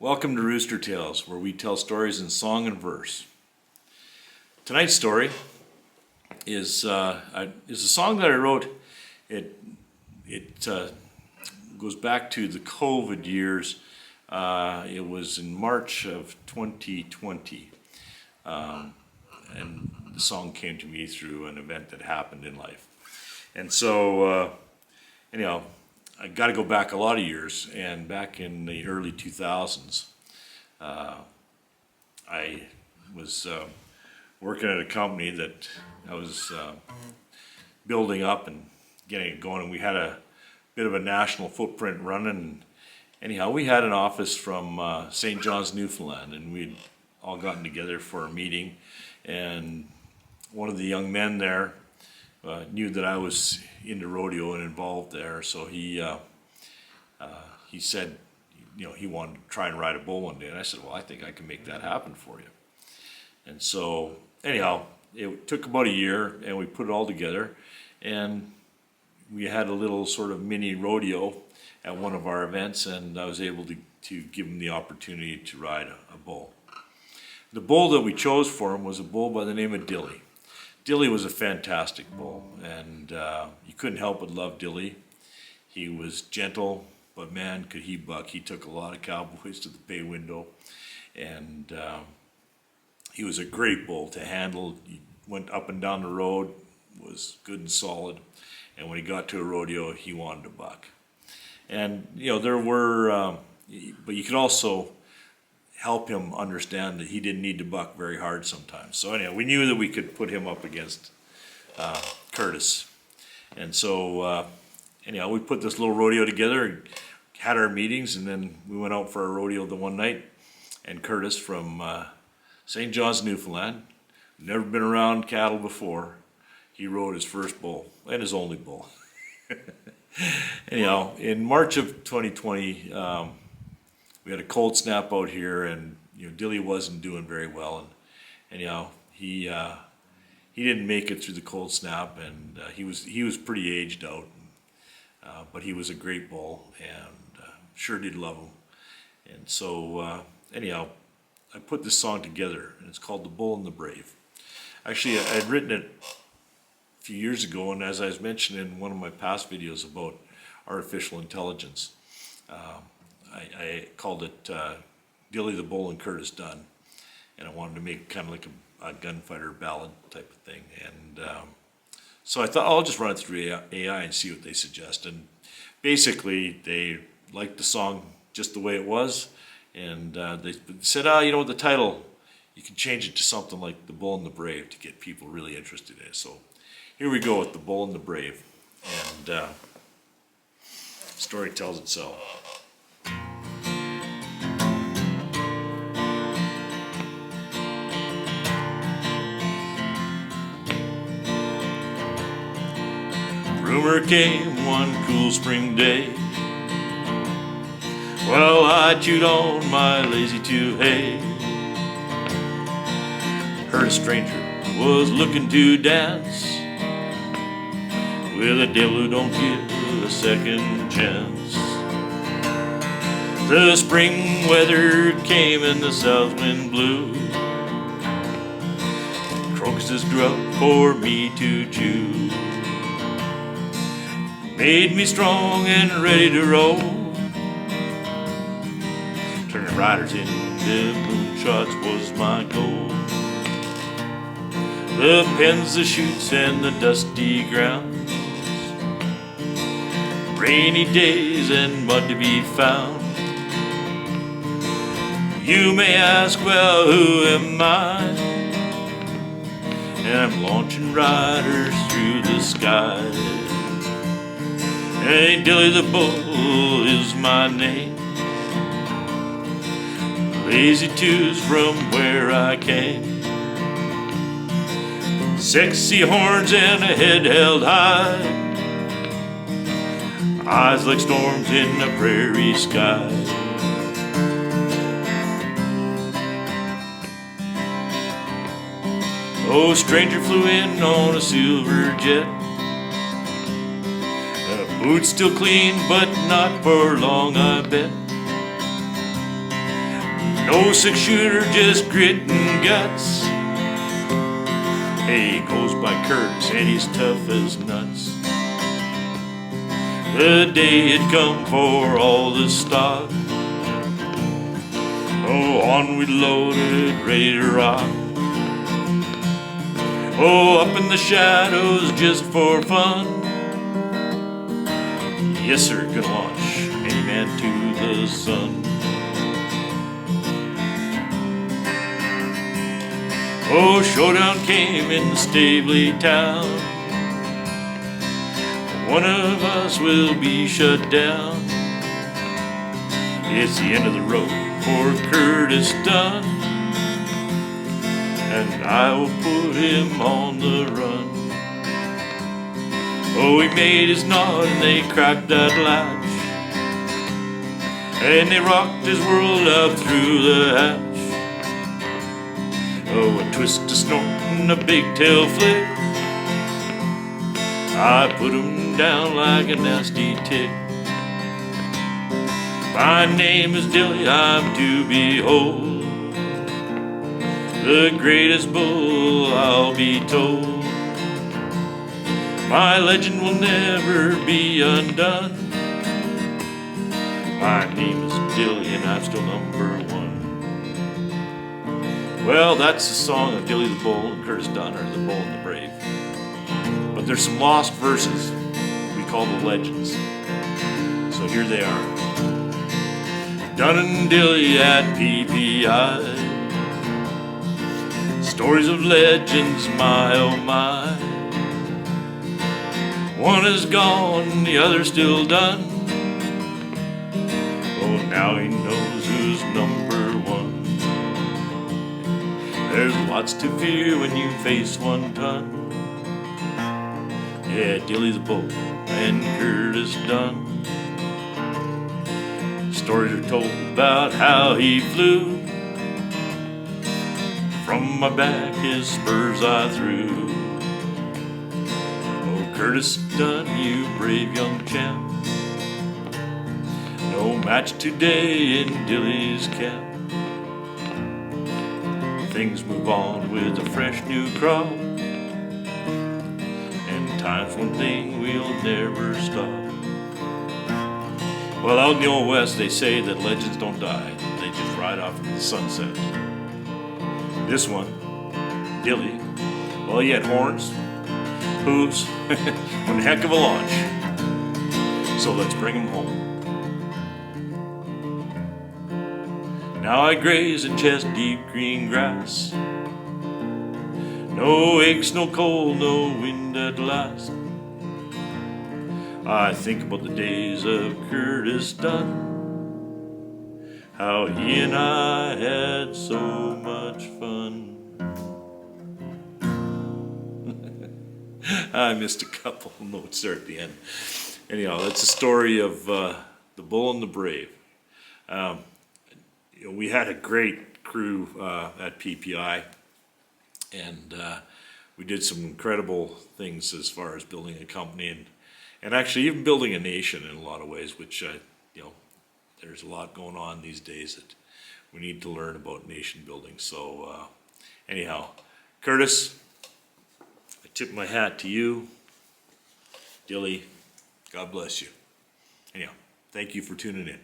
Welcome to Rooster Tales, where we tell stories in song and verse. Tonight's story is a song that I wrote. It goes back to the COVID years. It was in March of 2020, and the song came to me through an event that happened in life. And so, anyhow, I got to go back a lot of years, and back in the early 2000s, I was working at a company that I was building up and getting it going, and we had a bit of a national footprint running. Anyhow, we had an office from St. John's, Newfoundland, and we'd all gotten together for a meeting, and one of the young men there knew that I was into rodeo and involved there, so he said, he wanted to try and ride a bull one day, and I said, well, I think I can make that happen for you. And so, anyhow, it took about a year, and we put it all together, and we had a little sort of mini rodeo at one of our events, and I was able to give him the opportunity to ride a bull. The bull that we chose for him was a bull by the name of Dilly. Dilly was a fantastic bull, and you couldn't help but love Dilly. He was gentle, but man, could he buck. He took a lot of cowboys to the pay window, and he was a great bull to handle. He went up and down the road, was good and solid, and when he got to a rodeo, he wanted to buck. And, there were, but you could also help him understand that he didn't need to buck very hard sometimes. So anyhow, we knew that we could put him up against Curtis. And so anyhow, we put this little rodeo together and had our meetings, and then we went out for a rodeo the one night, and Curtis from St. John's, Newfoundland, never been around cattle before, he rode his first bull, and his only bull. Anyhow, in March of 2020, we had a cold snap out here, and Dilly wasn't doing very well, and anyhow, he didn't make it through the cold snap, and he was pretty aged out, but he was a great bull, and sure did love him. And so anyhow, I put this song together, and it's called "The Bull and the Brave." Actually, I had written it a few years ago, and as I was mentioning in one of my past videos about artificial intelligence, I called it Dilly the Bull and Curtis Dunn, and I wanted to make kind of like a gunfighter ballad type of thing. And so I thought, I'll just run it through AI and see what they suggest. And basically, they liked the song just the way it was, and they said, the title, you can change it to something like The Bull and the Brave to get people really interested in it. So here we go with The Bull and the Brave, and the story tells itself. Rumor came one cool spring day, while I chewed on my lazy two hay. Heard a stranger was looking to dance with a devil who don't give a second chance. The spring weather came and the south wind blew. Crocuses grew up for me to chew. Made me strong and ready to roll, turning riders into moonshots was my goal. The pens, the chutes, and the dusty grounds, rainy days and mud to be found. You may ask, well, who am I? And I'm launching riders through the sky. Hey, Dilly the Bull is my name. Lazy twos from where I came. Sexy horns and a head held high. Eyes like storms in the prairie sky. Oh, stranger flew in on a silver jet. Boots still clean, but not for long, I bet. No 6-shooter, just grit and guts. Hey, he goes by Curtis and he's tough as nuts. The day had come for all the stock. Oh, on we loaded, ready to rock. Oh, up in the shadows just for fun. Yes, sir, gonna launch any man to the sun. Oh, showdown came in the Stavely town. One of us will be shut down. It's the end of the road for Curtis Dunn, and I will put him on the run. Oh, he made his nod and they cracked that latch, and they rocked his world up through the hatch. Oh, a twist, a snort, and a big tail flick. I put him down like a nasty tick. My name is Dilly, I'm to behold the greatest bull, I'll be told. My legend will never be undone. My name is Dilly and I'm still number one. Well, that's the song of Dilly the Bull and Curtis Dunn, or the Bull and the Brave. But there's some lost verses we call the legends. So here they are. Dunn and Dilly at PPI. Stories of legends, my oh my. One is gone, the other's still done. Oh, now he knows who's number one. There's lots to fear when you face 1 ton. Yeah, Dilly the Bull and Curtis Dunn. Stories are told about how he flew. From my back his spurs I threw. Oh, Curtis Dunn, you brave young champ. No match today in Dilly's camp. Things move on with a fresh new crop, and time's one thing we'll never stop. Well, out in the old West, they say that legends don't die. They just ride off into the sunset. This one, Dilly, well, he had horns, hooves, one heck of a launch. So let's bring him home. Now I graze in chest-deep green grass. No aches, no cold, no wind at last. I think about the days of Curtis Dunn, how he and I had so much fun. I missed a couple notes there at the end. Anyhow, that's the story of the Bull and the Brave. We had a great crew at PPI, and we did some incredible things as far as building a company and actually even building a nation in a lot of ways, which there's a lot going on these days that we need to learn about nation building. So anyhow, Curtis, I tip my hat to you. Dilly, God bless you. Anyhow, thank you for tuning in.